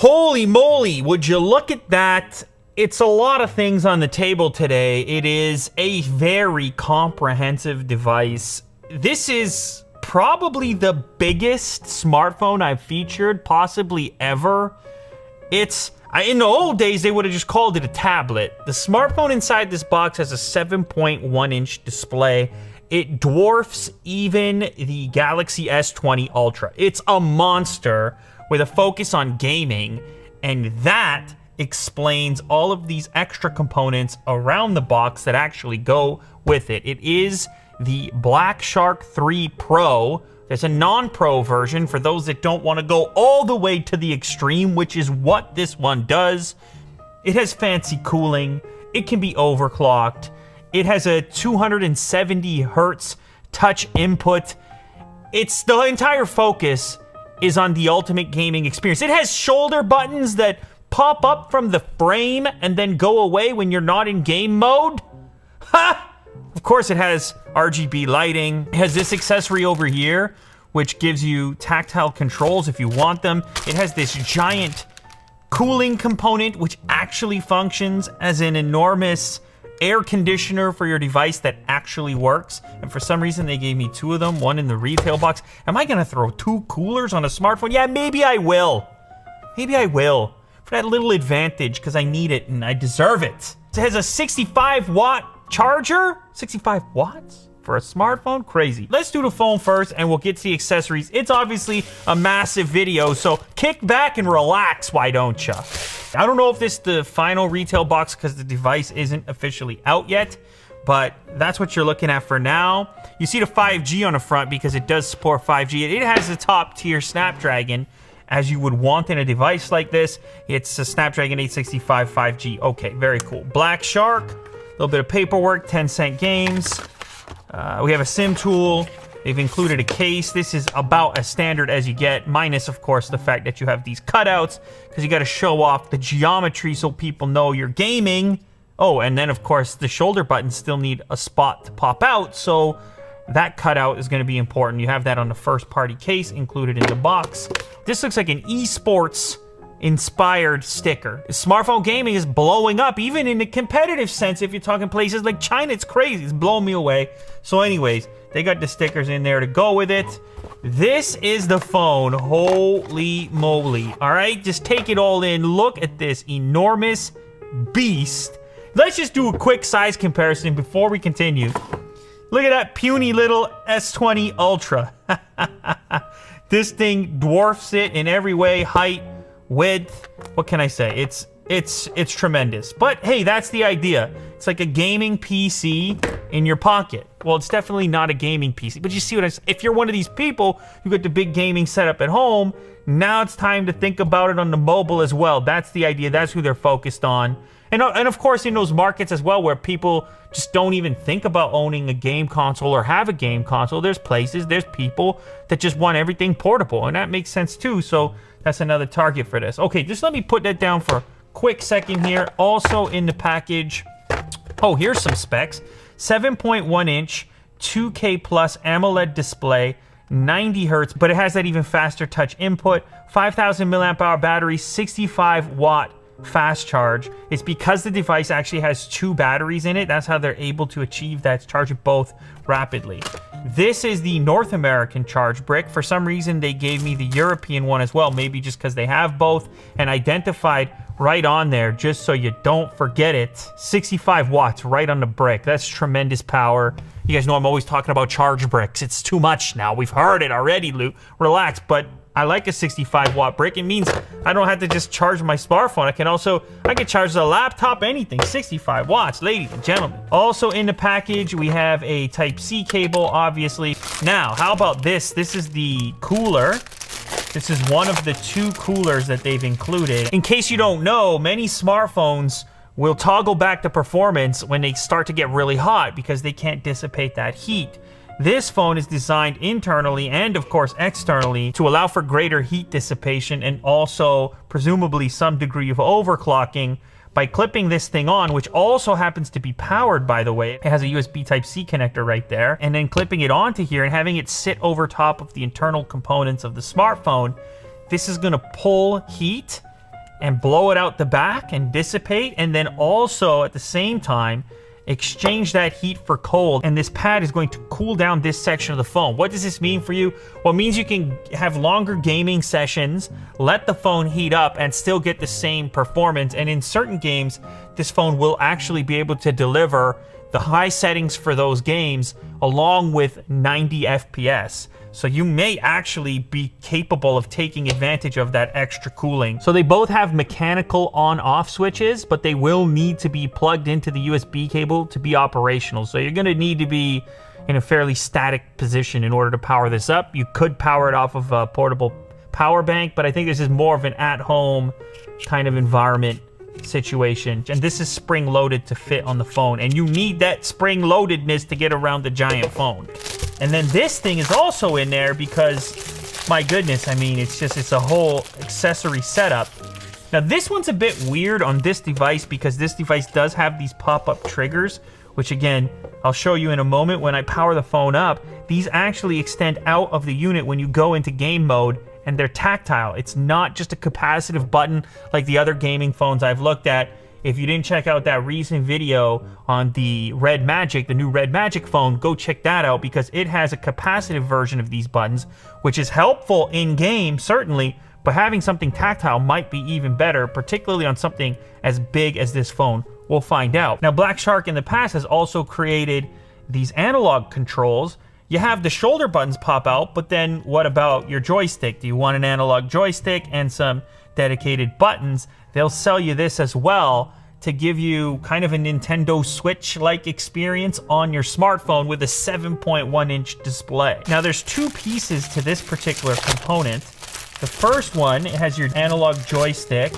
Holy moly, would you look at that? It's a lot of things on the table today. It is a very comprehensive device. This is probably the biggest smartphone I've featured, possibly ever. It's, in the old days, they would have just called it a tablet. The smartphone inside this box has a 7.1-inch display. It dwarfs even the Galaxy S20 Ultra. It's a monster with a focus on gaming, and that explains all of these extra components around the box that actually go with it. It is the Black Shark 3 Pro. There's a non-pro version for those that don't want to go all the way to the extreme, which is what this one does. It has fancy cooling. It can be overclocked. It has a 270 hertz touch input. It's the entire focus is on the ultimate gaming experience. It has shoulder buttons that pop up from the frame and then go away when you're not in game mode. Ha! Of course, it has RGB lighting. It has this accessory over here, which gives you tactile controls if you want them. It has this giant cooling component, which actually functions as an enormous air conditioner for your device that actually works. And for some reason, they gave me two of them, one in the retail box. Am I gonna throw two coolers on a smartphone? Yeah, maybe I will. Maybe I will. For that little advantage, because I need it and I deserve it. It has a 65-watt charger? 65 watts? For a smartphone? Crazy. Let's do the phone first and we'll get to the accessories. It's obviously a massive video, so kick back and relax, why don't ya? I don't know if this is the final retail box because the device isn't officially out yet, but that's what you're looking at for now. You see the 5G on the front because it does support 5G. It has a top-tier Snapdragon, as you would want in a device like this. It's a Snapdragon 865 5G. Okay, very cool. Black Shark, a little bit of paperwork, 10-cent games. We have a SIM tool. They've included a case. This is about as standard as you get, minus, of course, the fact that you have these cutouts, because you got to show off the geometry so people know you're gaming. Oh, and then, of course, the shoulder buttons still need a spot to pop out, so that cutout is going to be important. You have that on the first-party case included in the box. This looks like an esports inspired sticker. Smartphone gaming is blowing up, even in the competitive sense. If you're talking places like China, it's crazy. It's blowing me away. So anyways, they got the stickers in there to go with it. This is the phone. Holy moly. All right, just take it all in. Look at this enormous beast. Let's just do a quick size comparison before we continue. Look at that puny little S20 Ultra. This thing dwarfs it in every way, height, width. What can I say? It's tremendous. But hey, that's the idea. It's like a gaming PC in your pocket. Well, it's definitely not a gaming PC, but you see what I say. If you're one of these people who got the big gaming setup at home, now it's time to think about it on the mobile as well. That's the idea. That's who they're focused on. And of course, in those markets as well, where people just don't even think about owning a game console or have a game console, there's people that just want everything portable, and that makes sense too. So that's another target for this. Okay, just let me put that down for a quick second here. Also in the package, oh, here's some specs. 7.1-inch, 2K plus AMOLED display, 90 hertz, but it has that even faster touch input, 5,000 milliamp hour battery, 65-watt fast charge. It's because the device actually has two batteries in it. That's how they're able to achieve that, charge it both rapidly. This is the North American charge brick. For some reason, they gave me the European one as well, maybe just because they have both and identified right on there, just so you don't forget it. 65 watts right on the brick. That's tremendous power. You guys know I'm always talking about charge bricks. It's too much now. We've heard it already, Luke. Relax, but I like a 65-watt brick. It means I don't have to just charge my smartphone. I can charge the laptop, anything. 65 watts, ladies and gentlemen. Also in the package, we have a Type-C cable, obviously. Now, how about this? This is the cooler. This is one of the two coolers that they've included. In case you don't know, many smartphones will toggle back the performance when they start to get really hot because they can't dissipate that heat. This phone is designed internally and, of course, externally to allow for greater heat dissipation and also, presumably, some degree of overclocking. By clipping this thing on, which also happens to be powered, by the way, it has a USB Type-C connector right there, and then clipping it onto here and having it sit over top of the internal components of the smartphone, this is going to pull heat and blow it out the back and dissipate, and then also at the same time exchange that heat for cold, and this pad is going to cool down this section of the phone. What does this mean for you? Well, it means you can have longer gaming sessions, let the phone heat up, and still get the same performance. And in certain games, this phone will actually be able to deliver the high settings for those games along with 90 FPS. So you may actually be capable of taking advantage of that extra cooling. So they both have mechanical on-off switches, but they will need to be plugged into the USB cable to be operational. So you're gonna need to be in a fairly static position in order to power this up. You could power it off of a portable power bank, but I think this is more of an at-home kind of environment situation. And this is spring-loaded to fit on the phone, and you need that spring-loadedness to get around the giant phone. And then this thing is also in there because, my goodness, I mean, it's a whole accessory setup. Now, this one's a bit weird on this device because this device does have these pop-up triggers, which again, I'll show you in a moment. When I power the phone up, these actually extend out of the unit when you go into game mode, and they're tactile. It's not just a capacitive button like the other gaming phones I've looked at. If you didn't check out that recent video on the Red Magic, the new Red Magic phone, go check that out because it has a capacitive version of these buttons, which is helpful in game, certainly, but having something tactile might be even better, particularly on something as big as this phone. We'll find out. Now, Black Shark in the past has also created these analog controls. You have the shoulder buttons pop out, but then what about your joystick? Do you want an analog joystick and some dedicated buttons? They'll sell you this as well to give you kind of a Nintendo Switch-like experience on your smartphone with a 7.1-inch display. Now, there's two pieces to this particular component. The first one, it has your analog joystick.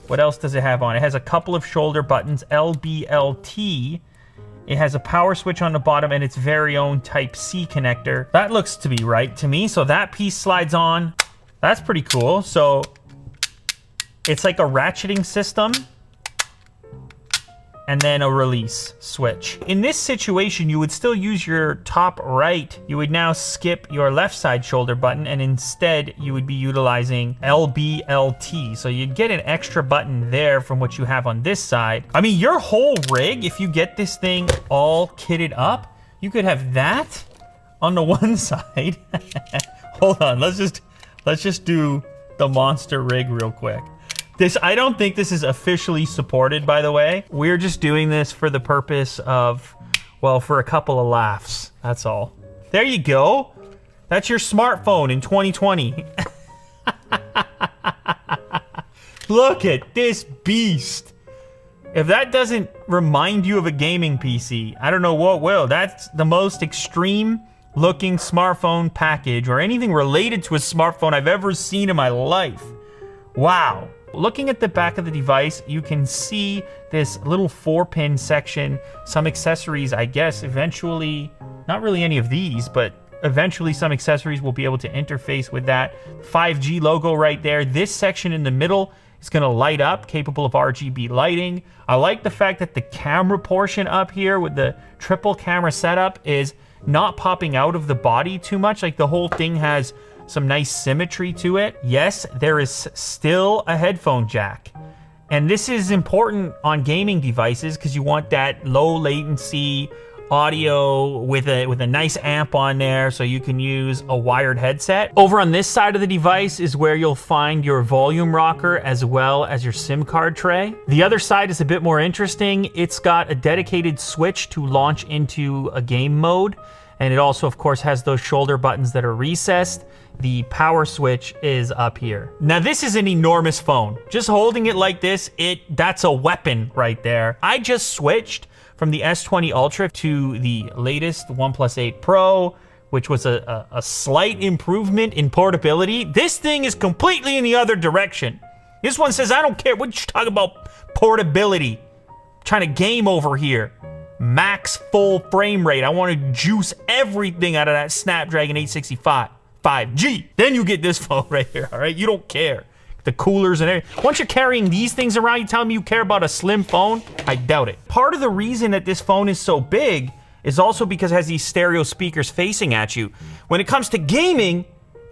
What else does it have on it? It has a couple of shoulder buttons, LBLT. It has a power switch on the bottom and its very own Type-C connector. That looks to be right to me. So that piece slides on. That's pretty cool. So it's like a ratcheting system and then a release switch. In this situation, you would still use your top right. You would now skip your left side shoulder button, and instead you would be utilizing LBLT. So you'd get an extra button there from what you have on this side. I mean, your whole rig, if you get this thing all kitted up, you could have that on the one side. Hold on, let's just do the monster rig real quick. I don't think this is officially supported, by the way. We're just doing this for the purpose of, well, for a couple of laughs. That's all. There you go. That's your smartphone in 2020. Look at this beast. If that doesn't remind you of a gaming PC, I don't know what will. That's the most extreme looking smartphone package or anything related to a smartphone I've ever seen in my life. Wow. Looking at the back of the device, you can see this little 4-pin section, some accessories, I guess, eventually, not really any of these, but eventually some accessories will be able to interface with that 5G logo right there. This section in the middle is going to light up, capable of RGB lighting. I like the fact that the camera portion up here with the triple camera setup is not popping out of the body too much. Like the whole thing has some nice symmetry to it. Yes, there is still a headphone jack. And this is important on gaming devices because you want that low latency audio with a nice amp on there so you can use a wired headset. Over on this side of the device is where you'll find your volume rocker as well as your SIM card tray. The other side is a bit more interesting. It's got a dedicated switch to launch into a game mode. And it also, of course, has those shoulder buttons that are recessed. The power switch is up here. Now, this is an enormous phone. Just holding it like this, that's a weapon right there. I just switched from the S20 Ultra to the latest OnePlus 8 Pro, which was a slight improvement in portability. This thing is completely in the other direction. This one says, I don't care what you talk about portability. I'm trying to game over here. Max full frame rate. I want to juice everything out of that Snapdragon 865 5G. Then you get this phone right here, all right? You don't care. The coolers and everything. Once you're carrying these things around, you tell me you care about a slim phone? I doubt it. Part of the reason that this phone is so big is also because it has these stereo speakers facing at you. When it comes to gaming,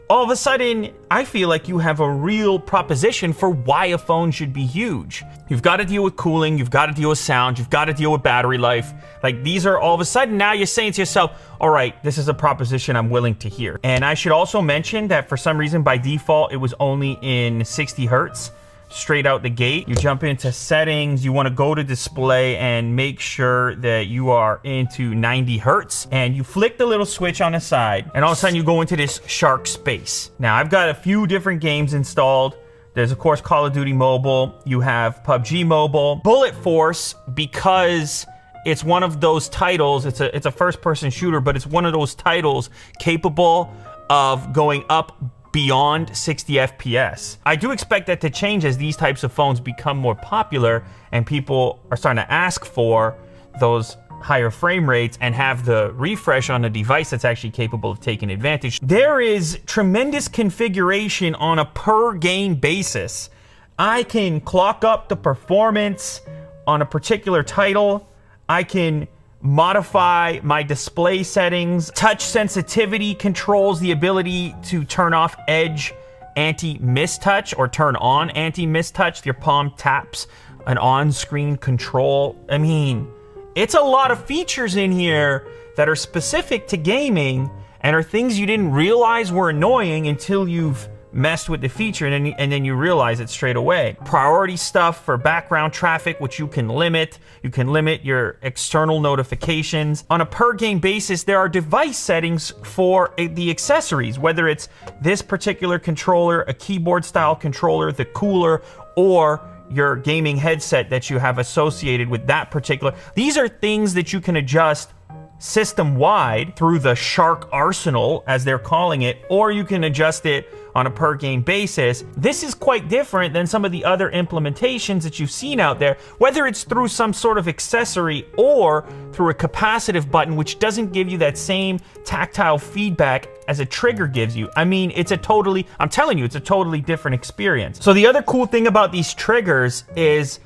all of a sudden, I feel like you have a real proposition for why a phone should be huge. You've got to deal with cooling, you've got to deal with sound, you've got to deal with battery life. Like, these are all of a sudden, now you're saying to yourself, all right, this is a proposition I'm willing to hear. And I should also mention that for some reason, by default, it was only in 60 hertz. Straight out the gate. You jump into settings, you want to go to display and make sure that you are into 90 hertz, and you flick the little switch on the side, and all of a sudden you go into this shark space. Now, I've got a few different games installed. There's, of course, Call of Duty Mobile. You have PUBG Mobile. Bullet Force, because it's one of those titles, it's a first-person shooter, but it's one of those titles capable of going up beyond 60 FPS. I do expect that to change as these types of phones become more popular and people are starting to ask for those higher frame rates and have the refresh on a device that's actually capable of taking advantage. There is tremendous configuration on a per game basis. I can clock up the performance on a particular title. I can modify my display settings. Touch sensitivity controls the ability to turn off edge anti-mistouch or turn on anti-mistouch. Your palm taps an on-screen control. I mean, it's a lot of features in here that are specific to gaming and are things you didn't realize were annoying until you've messed with the feature, and then you realize it straight away. Priority stuff for background traffic, which you can limit. You can limit your external notifications. On a per game basis, there are device settings for the accessories, whether it's this particular controller, a keyboard style controller, the cooler, or your gaming headset that you have associated with that particular. These are things that you can adjust system-wide through the Shark Arsenal, as they're calling it, or you can adjust it on a per game basis. This is quite different than some of the other implementations that you've seen out there, whether it's through some sort of accessory or through a capacitive button, which doesn't give you that same tactile feedback as a trigger gives you. I mean, I'm telling you, it's a totally different experience. So the other cool thing about these triggers is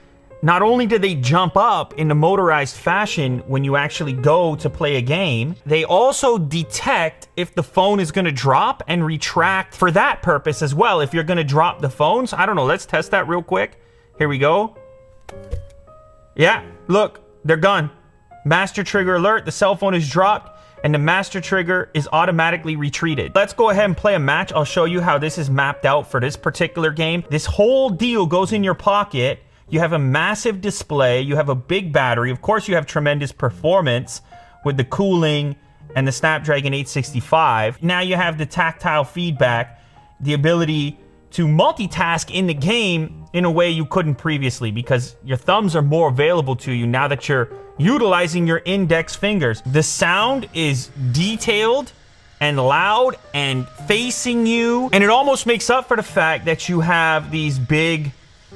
not only do they jump up in a motorized fashion when you actually go to play a game, they also detect if the phone is going to drop and retract for that purpose as well. If you're going to drop the phones, I don't know, let's test that real quick. Here we go. Yeah, look, they're gone. Master trigger alert, the cell phone is dropped, and the master trigger is automatically retreated. Let's go ahead and play a match. I'll show you how this is mapped out for this particular game. This whole deal goes in your pocket. You have a massive display, you have a big battery, of course you have tremendous performance with the cooling and the Snapdragon 865. Now you have the tactile feedback, the ability to multitask in the game in a way you couldn't previously, because your thumbs are more available to you now that you're utilizing your index fingers. The sound is detailed and loud and facing you, and it almost makes up for the fact that you have these big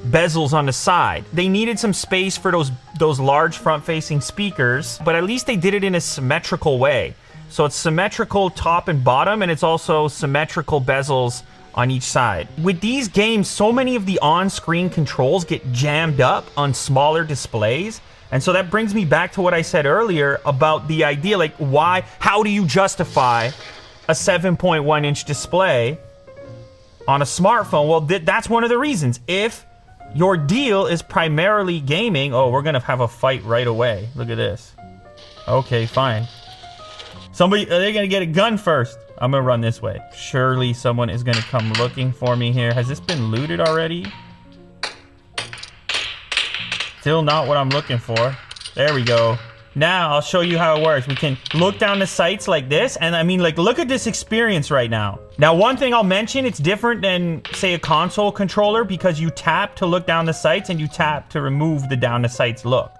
bezels on the side. They needed some space for those large front-facing speakers, but at least they did it in a symmetrical way. So it's symmetrical top and bottom, and it's also symmetrical bezels on each side. With these games, so many of the on-screen controls get jammed up on smaller displays, and so that brings me back to what I said earlier about the idea, like, how do you justify a 7.1-inch display on a smartphone? Well, that's one of the reasons. If your deal is primarily gaming. Oh, we're gonna have a fight right away. Look at this. Okay, fine. Are they gonna get a gun first? I'm gonna run this way. Surely someone is gonna come looking for me here. Has this been looted already? Still not what I'm looking for. There we go. Now, I'll show you how it works. We can look down the sights like this, and I mean, like, look at this experience right now. Now, one thing I'll mention, it's different than, say, a console controller, because you tap to look down the sights, and you tap to remove the down the sights look.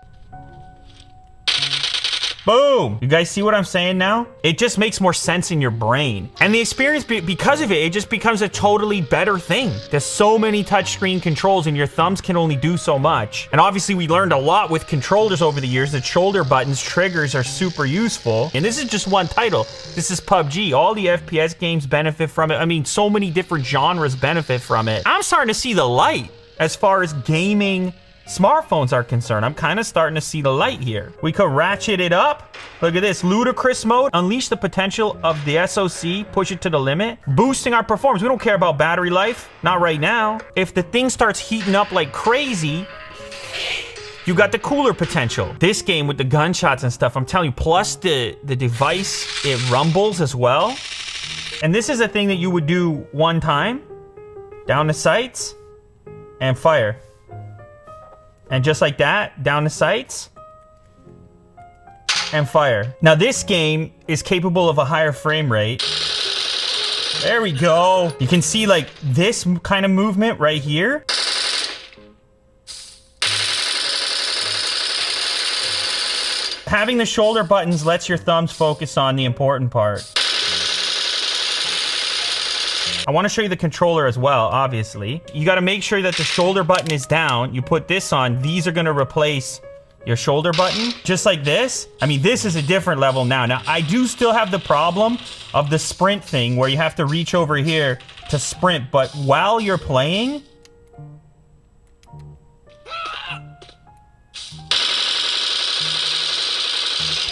Boom! You guys see what I'm saying now? It just makes more sense in your brain. And the experience, because of it, it just becomes a totally better thing. There's so many touchscreen controls and your thumbs can only do so much. And obviously we learned a lot with controllers over the years that shoulder buttons, triggers are super useful. And this is just one title. This is PUBG. All the FPS games benefit from it. I mean, so many different genres benefit from it. I'm starting to see the light as far as gaming smartphones are concerned. I'm kind of starting to see the light here. We could ratchet it up. Look at this, ludicrous mode. Unleash the potential of the SoC, push it to the limit. Boosting our performance. We don't care about battery life, not right now. If the thing starts heating up like crazy, you got the cooler potential. This game with the gunshots and stuff, I'm telling you, plus the device, it rumbles as well. And this is a thing that you would do one time, down the sights, and fire. And just like that, down the sights, and fire. Now this game is capable of a higher frame rate. There we go. You can see like this kind of movement right here. Having the shoulder buttons lets your thumbs focus on the important part. I want to show you the controller as well, obviously. You got to make sure that the shoulder button is down. You put this on. These are going to replace your shoulder button, just like this. I mean, this is a different level now. Now, I do still have the problem of the sprint thing where you have to reach over here to sprint, but while you're playing,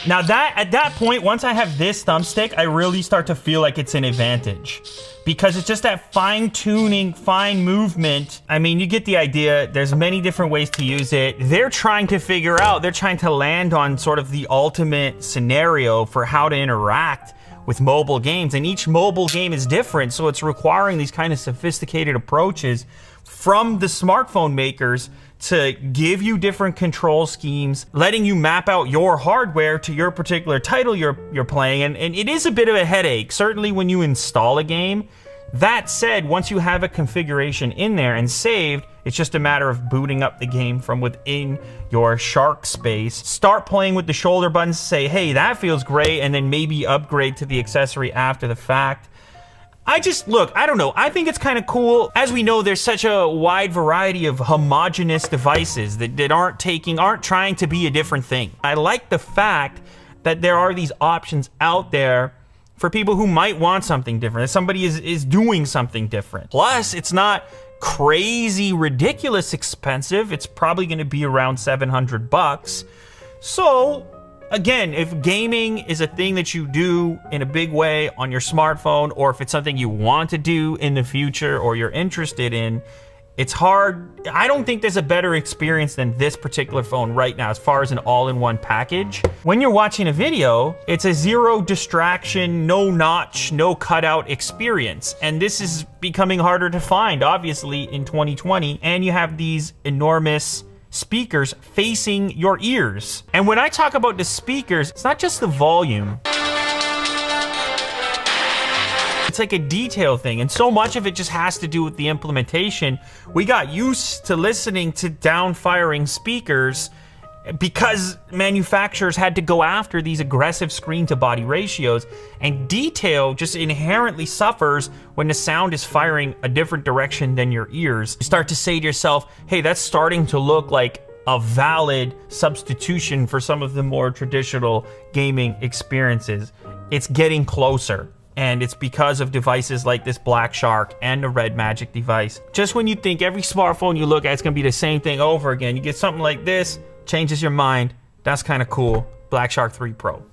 now that at that point, once I have this thumbstick, I really start to feel like it's an advantage. Because it's just that fine-tuning, fine movement. I mean, you get the idea. There's many different ways to use it. They're trying to figure out, they're trying to land on sort of the ultimate scenario for how to interact with mobile games. And each mobile game is different, so it's requiring these kind of sophisticated approaches from the smartphone makers to give you different control schemes, letting you map out your hardware to your particular title you're playing. And it is a bit of a headache, certainly when you install a game. That said, once you have a configuration in there and saved, it's just a matter of booting up the game from within your Shark space. Start playing with the shoulder buttons, say, hey, that feels great, and then maybe upgrade to the accessory after the fact. Look, I don't know. I think it's kind of cool. As we know, there's such a wide variety of homogeneous devices that aren't trying to be a different thing. I like the fact that there are these options out there for people who might want something different. If somebody is doing something different. Plus, it's not crazy, ridiculous expensive. It's probably going to be around $700. So, again, if gaming is a thing that you do in a big way on your smartphone, or if it's something you want to do in the future or you're interested in, it's hard. I don't think there's a better experience than this particular phone right now as far as an all-in-one package. When you're watching a video, it's a zero distraction, no notch, no cutout experience. And this is becoming harder to find, obviously, in 2020. And you have these enormous speakers facing your ears. And when I talk about the speakers, it's not just the volume. It's like a detail thing, and so much of it just has to do with the implementation. We got used to listening to down-firing speakers because manufacturers had to go after these aggressive screen-to-body ratios, and detail just inherently suffers when the sound is firing a different direction than your ears. You start to say to yourself, hey, that's starting to look like a valid substitution for some of the more traditional gaming experiences. It's getting closer. And it's because of devices like this Black Shark and the Red Magic device. Just when you think every smartphone you look at is gonna be the same thing over again, you get something like this, changes your mind. That's kind of cool. Black Shark 3 Pro.